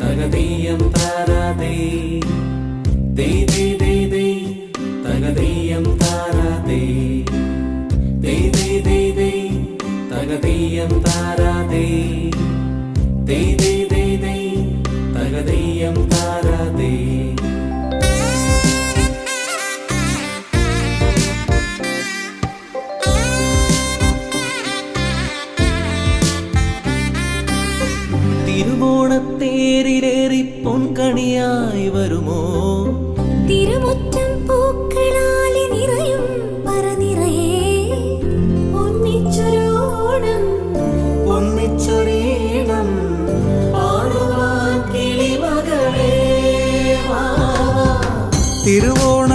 തകതീയം താരാതേ തകതീയം താരാതേ തകതീയം താരാതേ തകതീയം താരാതേ. തിരുവോണത്തേരിലേറി പൊൻകണിയായി വരുമോ തിരുമുറ്റം പൂക്കളാലി നിറയും പറനിറയേ ഒന്നിച്ചൊരോണം ഒന്നിച്ചൊരീണം പാടുവാൻ കിളിമകളേ വാ. തിരുവോണ